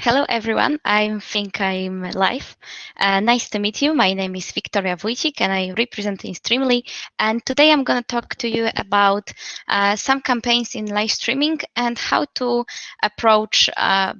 Hello everyone, I think I'm live. Nice to meet you. My name is Wiktoria Wójcik and I represent Streamly. And today I'm going to talk to you about some campaigns in live streaming and how to approach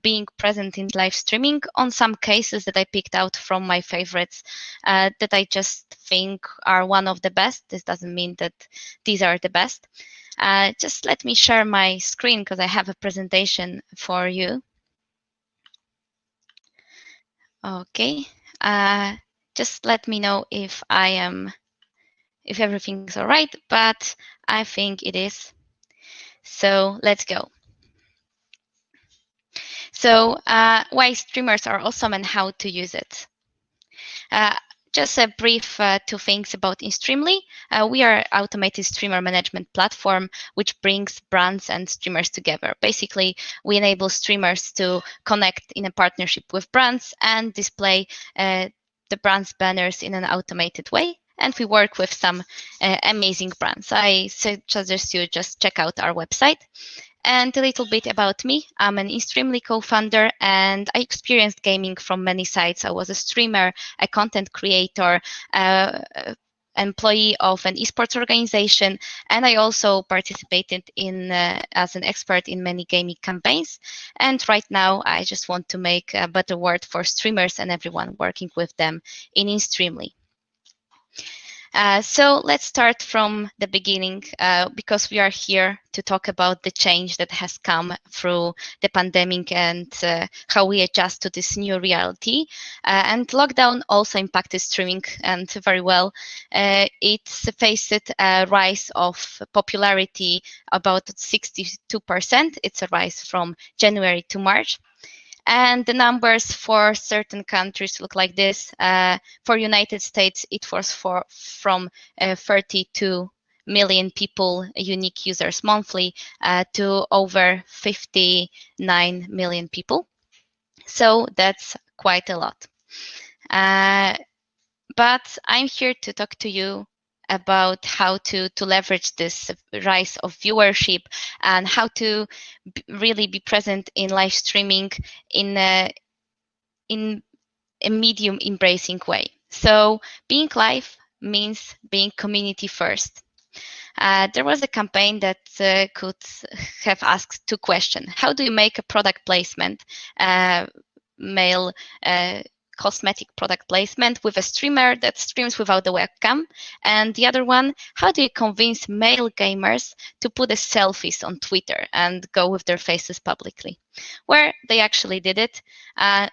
being present in live streaming on some cases that I picked out from my favorites that I just think are one of the best. This doesn't mean that these are the best. Just let me share my screen because I have a presentation for you. Okay, just let me know if if everything's all right, but I think it is. So let's go. So why streamers are awesome and how to use it. Just a brief two things about Streamly. We are an automated streamer management platform which brings brands and streamers together. Basically, we enable streamers to connect in a partnership with brands and display the brand's banners in an automated way. And we work with some amazing brands. I suggest you just check out our website. And a little bit about me. I'm an Streamly co-founder and I experienced gaming from many sides. I was a streamer, a content creator, employee of an esports organization, and I also participated in as an expert in many gaming campaigns. And right now, I just want to make a better world for streamers and everyone working with them in Streamly. So let's start from the beginning because we are here to talk about the change that has come through the pandemic and how we adjust to this new reality. And lockdown also impacted streaming and very well. It faced a rise of popularity about 62%. It's a rise from January to March. And the numbers for certain countries look like this. For United States, it was from 32 million people, unique users monthly, to over 59 million people. So that's quite a lot. But I'm here to talk to you about how to leverage this rise of viewership and how to really be present in live streaming in a medium embracing way. So being live means being community first. There was a campaign that could have asked two questions. How do you make a product placement, male cosmetic product placement with a streamer that streams without the webcam? And the other one, how do you convince male gamers to put the selfies on Twitter and go with their faces publicly? Where they actually did it.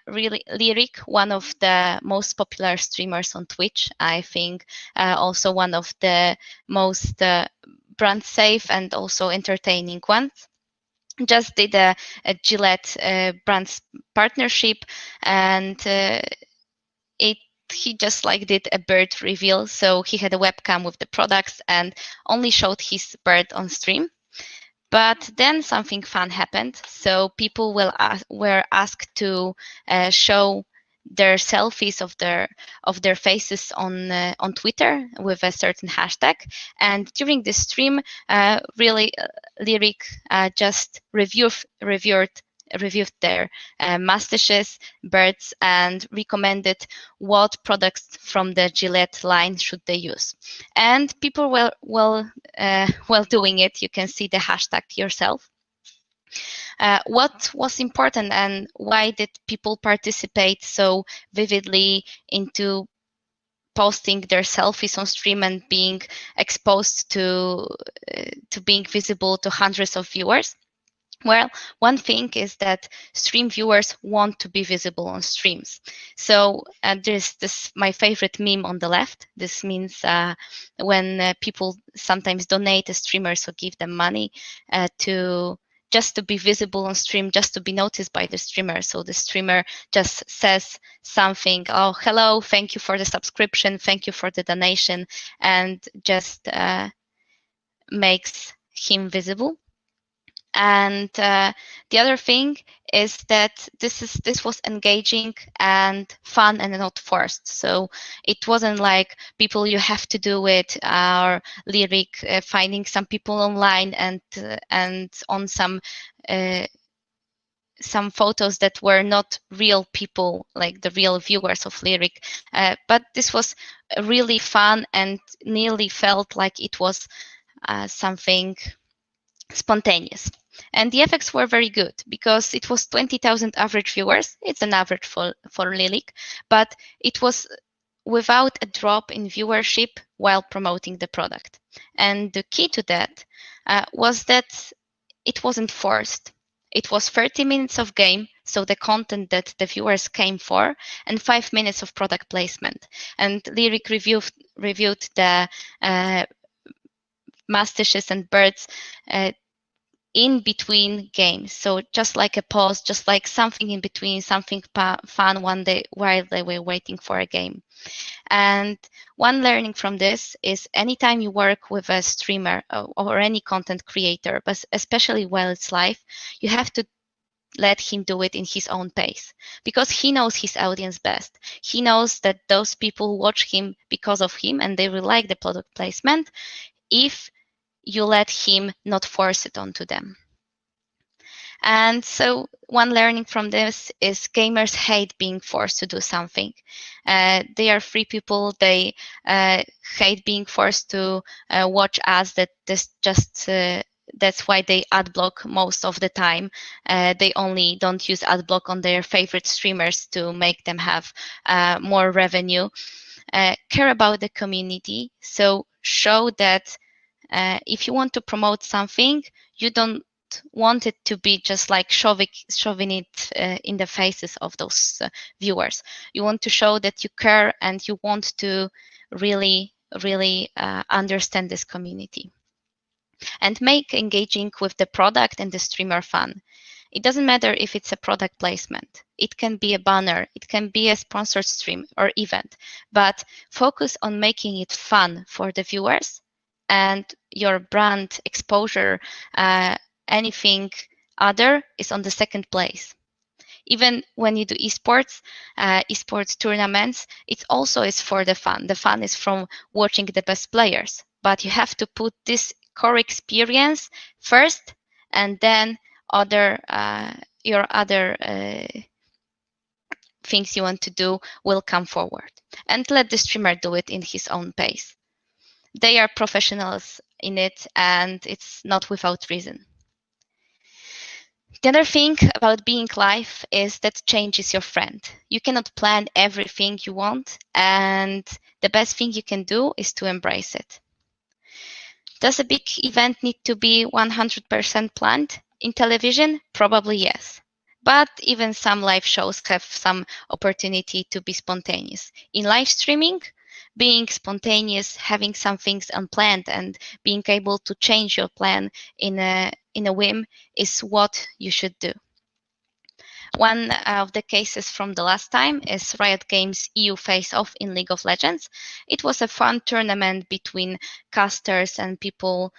Really, Lirik, one of the most popular streamers on Twitch, I think also one of the most brand safe and also entertaining ones, just did a Gillete brand partnership, and he just like did a bird reveal. So he had a webcam with the products and only showed his bird on stream. But then something fun happened. So people were asked to show their selfies of their faces on Twitter with a certain hashtag. And during the stream, really, Lirik just reviewed their mustaches, birds, and recommended what products from the Gillete line should they use. And people were well doing it. You can see the hashtag yourself. What was important and why did people participate so vividly into posting their selfies on stream and being exposed to being visible to hundreds of viewers? Well, one thing is that stream viewers want to be visible on streams. So there's this my favorite meme on the left. This means when people sometimes donate a streamer, so give them money just to be visible on stream, just to be noticed by the streamer. So the streamer just says something, oh, hello, thank you for the subscription, thank you for the donation, and just makes him visible. And the other thing is that this was engaging and fun and not forced. So it wasn't like people you have to do it, or Lirik finding some people online and on some some photos that were not real people, like the real viewers of Lirik. But this was really fun and nearly felt like it was something spontaneous. And the effects were very good because it was 20,000 average viewers. It's an average for Lirik, but it was without a drop in viewership while promoting the product. And the key to that was that it wasn't forced. It was 30 minutes of game, so the content that the viewers came for, and 5 minutes of product placement. And Lirik reviewed the mustaches and birds in between games. So just like a pause, just like something in between, something fun one day while they were waiting for a game. And one learning from this is anytime you work with a streamer or any content creator, but especially while it's live, you have to let him do it in his own pace because he knows his audience best. He knows that those people watch him because of him and they will like the product placement if you let him not force it onto them. And so one learning from this is gamers hate being forced to do something. They are free people. They hate being forced to watch ads. That's why they ad block most of the time. They only don't use ad block on their favorite streamers to make them have more revenue. Care about the community. So show that if you want to promote something, you don't want it to be just like shoving it in the faces of those viewers. You want to show that you care and you want to really understand this community and make engaging with the product and the streamer fun. It doesn't matter if it's a product placement. It can be a banner, it can be a sponsored stream or event, but focus on making it fun for the viewers, and your brand exposure, anything other is on the second place. Even when you do esports, esports tournaments, it also is for the fun. The fun is from watching the best players, but you have to put this core experience first, and then your other things you want to do will come forward. And let the streamer do it in his own pace. They are professionals in it, and it's not without reason. The other thing about being live is that change is your friend. You cannot plan everything you want, and the best thing you can do is to embrace it. Does a big event need to be 100% planned? In television, probably yes. But even some live shows have some opportunity to be spontaneous. In live streaming, being spontaneous, having some things unplanned, and being able to change your plan in a whim is what you should do. One of the cases from the last time is Riot Games' EU Face-Off in League of Legends. It was a fun tournament between casters and people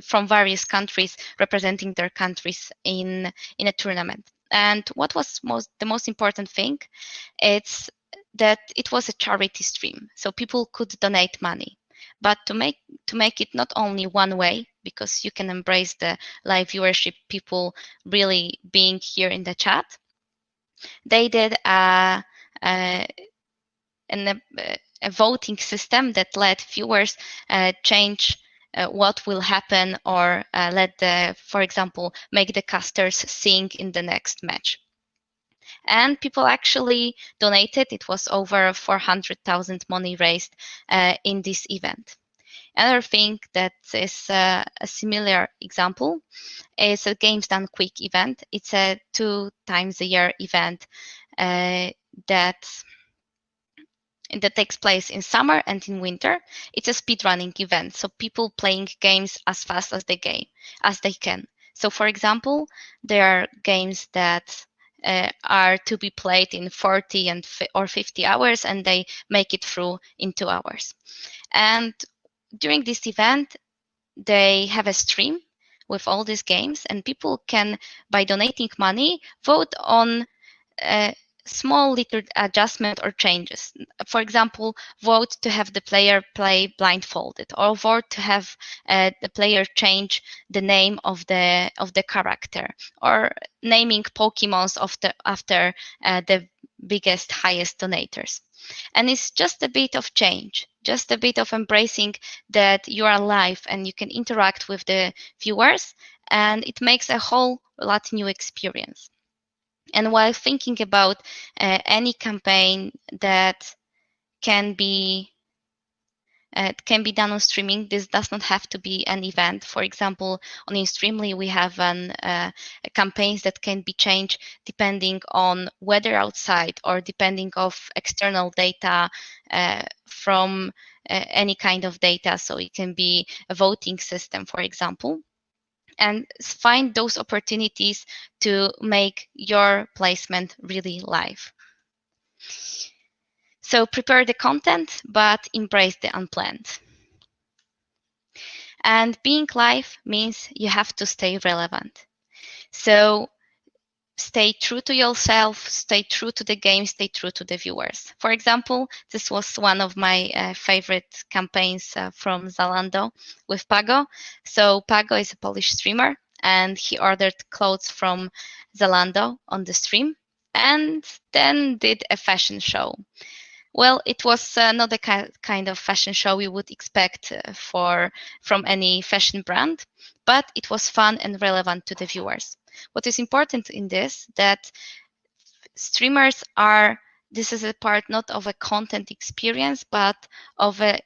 from various countries representing their countries in a tournament. And what was the most important thing? It's that it was a charity stream, so people could donate money. But to make it not only one way, because you can embrace the live viewership, people really being here in the chat, they did a voting system that let viewers change what will happen, or for example, make the casters sing in the next match. And people actually donated. It was over 400,000 money raised in this event. Another thing that is a similar example is a Games Done Quick event. It's a 2 times a year event that takes place in summer and in winter. It's a speedrunning event, so people playing games as fast as they can. So, for example, there are games that are to be played in 40 or 50 hours, and they make it through in 2 hours. And during this event, they have a stream with all these games, and people can, by donating money, vote on small little adjustment or changes. For example, vote to have the player play blindfolded, or vote to have the player change the name of the character, or naming Pokemons after the biggest, highest donators. And it's just a bit of change, just a bit of embracing that you are live and you can interact with the viewers, and it makes a whole lot new experience. And while thinking about any campaign that can be done on streaming, this does not have to be an event. For example, on Streamly, we have campaigns that can be changed depending on weather outside or depending of external data from any kind of data. So it can be a voting system, for example. And find those opportunities to make your placement really live. So prepare the content, but embrace the unplanned. And being live means you have to stay relevant. So stay true to yourself, stay true to the game, stay true to the viewers. For example, this was one of my favorite campaigns from Zalando with Pago. So Pago is a Polish streamer, and he ordered clothes from Zalando on the stream and then did a fashion show. Well, it was not the kind of fashion show we would expect from any fashion brand, but it was fun and relevant to the viewers. What is important in this, that streamers this is a part not of a content experience, but of a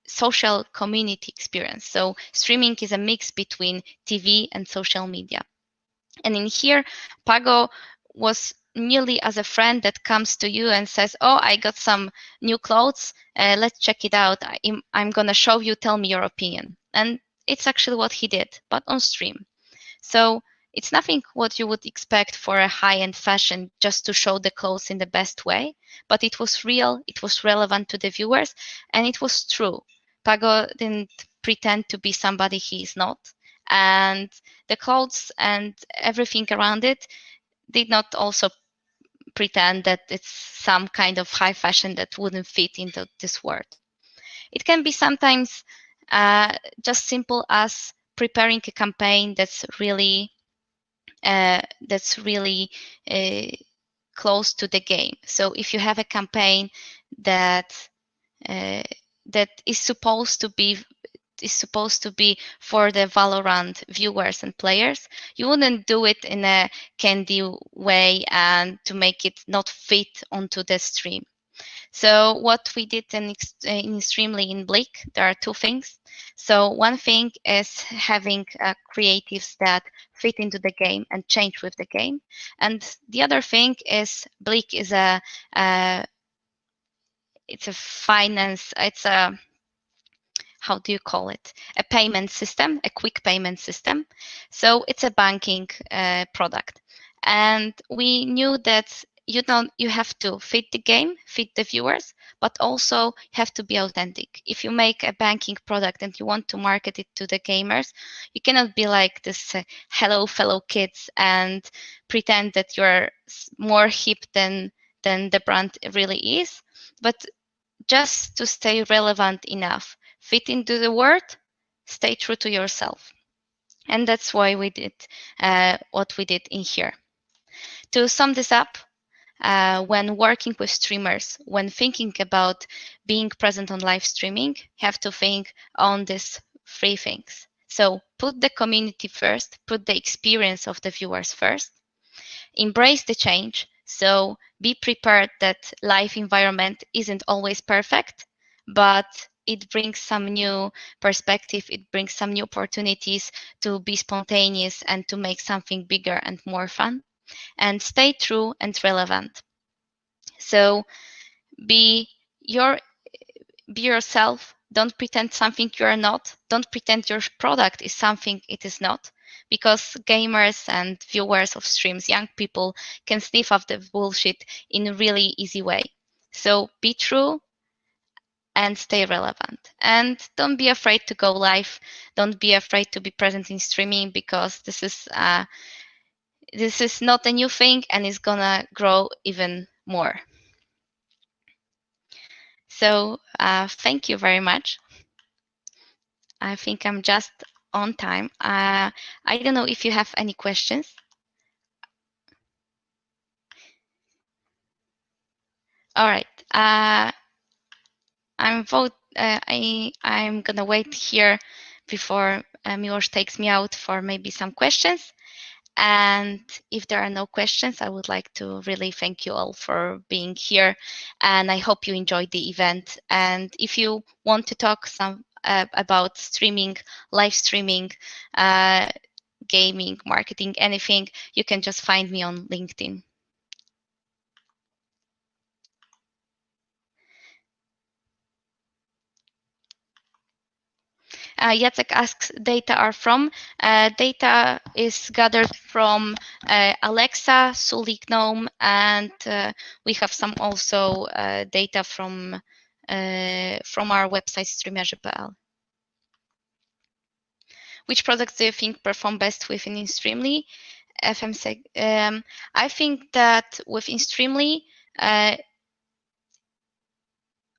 social community experience. So streaming is a mix between TV and social media. And in here, Pago was merely as a friend that comes to you and says, oh, I got some new clothes, let's check it out. I'm going to show you, tell me your opinion. And it's actually what he did, but on stream. So it's nothing what you would expect for a high-end fashion, just to show the clothes in the best way, but it was real, it was relevant to the viewers, and it was true. Pago didn't pretend to be somebody he is not. And the clothes and everything around it did not also pretend that it's some kind of high fashion that wouldn't fit into this world. It can be sometimes just simple as preparing a campaign that's really close to the game. So if you have a campaign that is supposed to be for the Valorant viewers and players, you wouldn't do it in a candy way and to make it not fit onto the stream. So what we did in Streamly in Bleak, there are two things. So one thing is having creatives that fit into the game and change with the game. And the other thing is Bleak is how do you call it? A payment system, a quick payment system. So it's a banking product. And we knew that you have to fit the game, fit the viewers, but also have to be authentic. If you make a banking product and you want to market it to the gamers, you cannot be like this hello fellow kids and pretend that you're more hip than the brand really is, but just to stay relevant enough, fit into the world, stay true to yourself. And that's why we did what we did in here. To sum this up, when working with streamers, when thinking about being present on live streaming, you have to think on these three things. So put the community first, put the experience of the viewers first, embrace the change. So be prepared that live environment isn't always perfect, but it brings some new perspective, it brings some new opportunities to be spontaneous and to make something bigger and more fun. And stay true and relevant. So be yourself. Don't pretend something you are not. Don't pretend your product is something it is not, because gamers and viewers of streams, young people, can sniff off the bullshit in a really easy way. So be true and stay relevant. And don't be afraid to go live. Don't be afraid to be present in streaming, because this is not a new thing, and it's gonna grow even more. So thank you very much. I think I'm just on time. I don't know if you have any questions. All right. I'm gonna wait here before Miłosz takes me out for maybe some questions. And if there are no questions, I would like to really thank you all for being here. And I hope you enjoyed the event. And if you want to talk some about streaming, live streaming, gaming, marketing, anything, you can just find me on LinkedIn. Jacek asks, data are from. Data is gathered from Alexa, Sulik Gnome, and we have some also data from our website streamerzy.pl. Which products do you think perform best within Streamly? FMC. I think that within Streamly,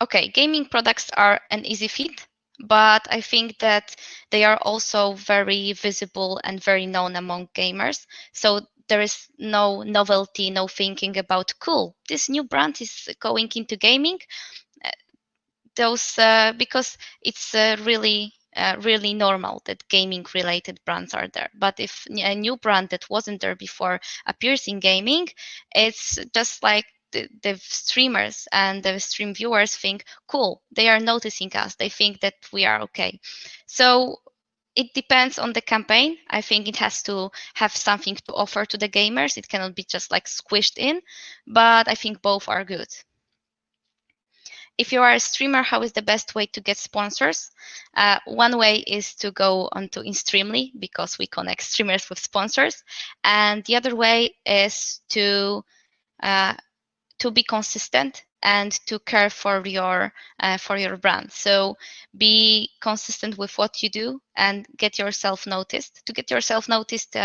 okay, gaming products are an easy fit, but I think that they are also very visible and very known among gamers. So there is no novelty, no thinking about, cool, this new brand is going into gaming. Those because it's really normal that gaming related brands are there. But if a new brand that wasn't there before appears in gaming, it's just like the streamers and the stream viewers think, cool, they are noticing us, they think that we are okay. So it depends on the campaign. I think it has to have something to offer to the gamers. It cannot be just like squished in, but I think both are good. If you are a streamer, how is the best way to get sponsors? One way is to go onto Streamly because we connect streamers with sponsors. And the other way is to be consistent and to care for your brand. So be consistent with what you do and get yourself noticed. To get yourself noticed,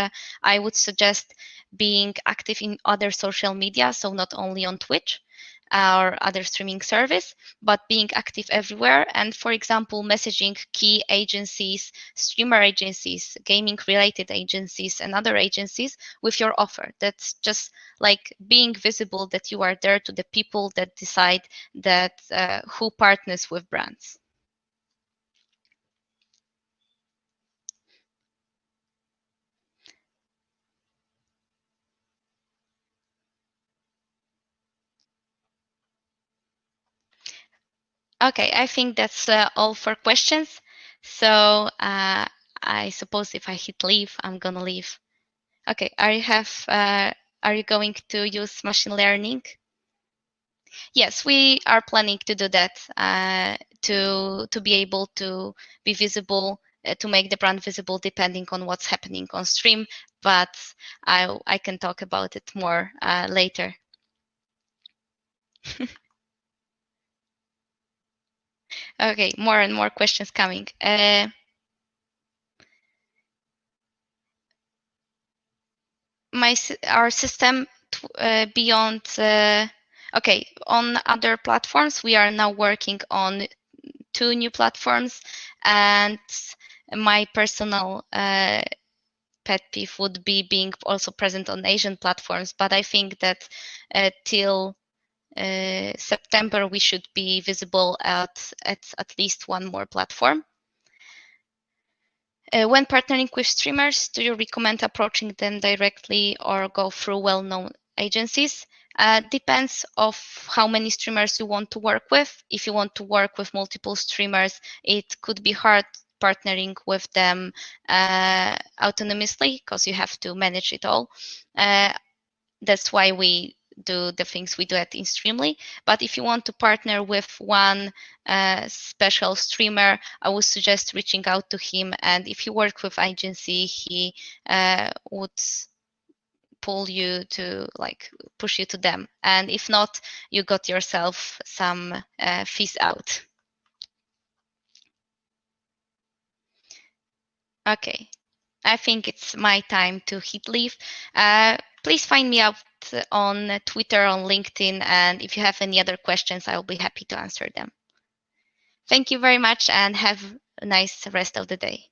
I would suggest being active in other social media, so not only on Twitch or other streaming service, but being active everywhere. And for example, messaging key agencies, streamer agencies, gaming related agencies, and other agencies with your offer. That's just like being visible, that you are there to the people that decide that who partners with brands. Okay, I think that's all for questions. So I suppose if I hit leave, I'm gonna leave. Okay, are you going to use machine learning? Yes, we are planning to do that to be able to be visible, to make the brand visible depending on what's happening on stream. But I can talk about it more later. Okay, more and more questions coming. Our system beyond. Okay, on other platforms, we are now working on 2 new platforms, and my personal pet peeve would be being also present on Asian platforms. But I think that till September, we should be visible at least one more platform. When partnering with streamers, do you recommend approaching them directly or go through well-known agencies? Depends of how many streamers you want to work with. If you want to work with multiple streamers, it could be hard partnering with them autonomously because you have to manage it all. That's why we do the things we do at Streamly. But if you want to partner with one special streamer, I would suggest reaching out to him. And if you work with agency, he would pull you to push you to them. And if not, you got yourself some fees out. Okay, I think it's my time to hit leave. Please find me contact on Twitter, on LinkedIn, and if you have any other questions, I will be happy to answer them. Thank you very much and have a nice rest of the day.